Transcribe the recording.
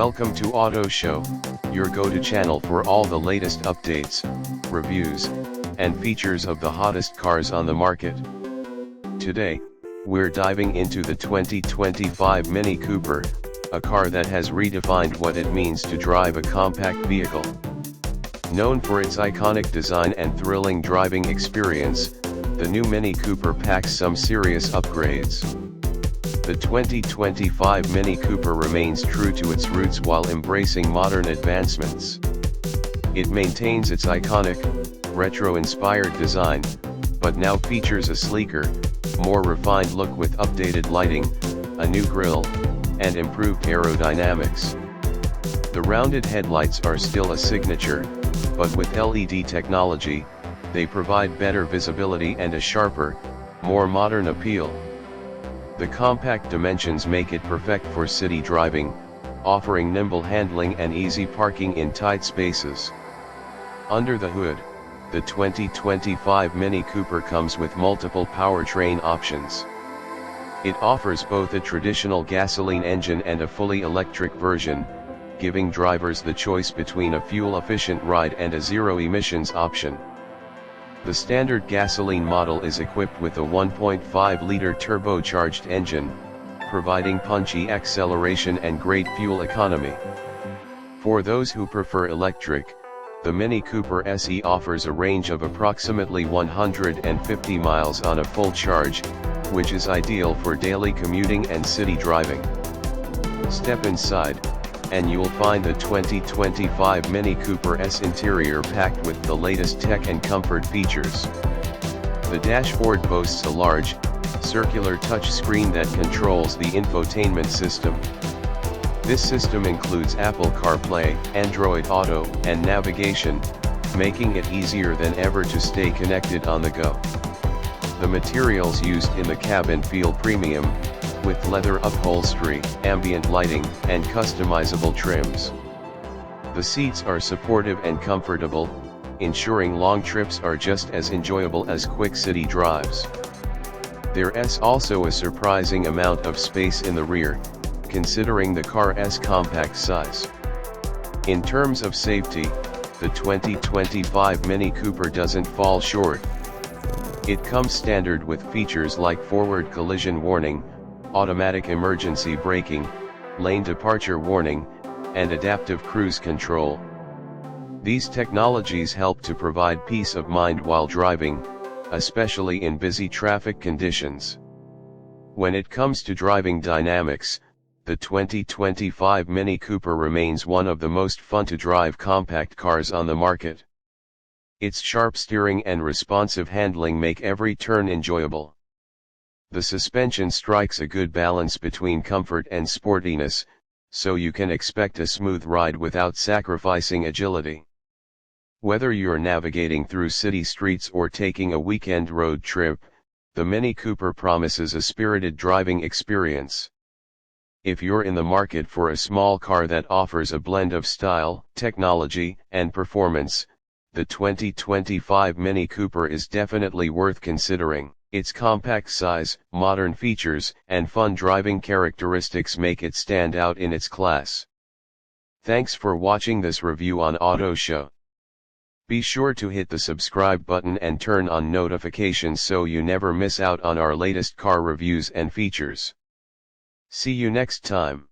Welcome to Auto Show, your go-to channel for all the latest updates, reviews, and features of the hottest cars on the market. Today, we're diving into the 2025 Mini Cooper, a car that has redefined what it means to drive a compact vehicle. Known for its iconic design and thrilling driving experience, the new Mini Cooper packs some serious upgrades. The 2025 Mini Cooper remains true to its roots while embracing modern advancements. It maintains its iconic, retro-inspired design, but now features a sleeker, more refined look with updated lighting, a new grille, and improved aerodynamics. The rounded headlights are still a signature, but with LED technology, they provide better visibility and a sharper, more modern appeal. The compact dimensions make it perfect for city driving, offering nimble handling and easy parking in tight spaces. Under the hood, the 2025 Mini Cooper comes with multiple powertrain options. It offers both a traditional gasoline engine and a fully electric version, giving drivers the choice between a fuel-efficient ride and a zero-emissions option. The standard gasoline model is equipped with a 1.5-liter turbocharged engine, providing punchy acceleration and great fuel economy. For those who prefer electric, the Mini Cooper SE offers a range of approximately 150 miles on a full charge, which is ideal for daily commuting and city driving. Step inside, and you'll find the 2025 Mini Cooper S interior packed with the latest tech and comfort features. The dashboard boasts a large, circular touchscreen that controls the infotainment system. This system includes Apple CarPlay, Android Auto, and navigation, making it easier than ever to stay connected on the go. The materials used in the cabin feel premium, with leather upholstery, ambient lighting, and customizable trims. The seats are supportive and comfortable, ensuring long trips are just as enjoyable as quick city drives. There's also a surprising amount of space in the rear, considering the car's compact size. In terms of safety, the 2025 Mini Cooper doesn't fall short. It comes standard with features like forward collision warning, automatic emergency braking, lane departure warning, and adaptive cruise control. These technologies help to provide peace of mind while driving, especially in busy traffic conditions. When it comes to driving dynamics, the 2025 Mini Cooper remains one of the most fun-to-drive compact cars on the market. Its sharp steering and responsive handling make every turn enjoyable. The suspension strikes a good balance between comfort and sportiness, so you can expect a smooth ride without sacrificing agility. Whether you're navigating through city streets or taking a weekend road trip, the Mini Cooper promises a spirited driving experience. If you're in the market for a small car that offers a blend of style, technology, and performance, the 2025 Mini Cooper is definitely worth considering. Its compact size, modern features, and fun driving characteristics make it stand out in its class. Thanks for watching this review on Auto Show. Be sure to hit the subscribe button and turn on notifications so you never miss out on our latest car reviews and features. See you next time.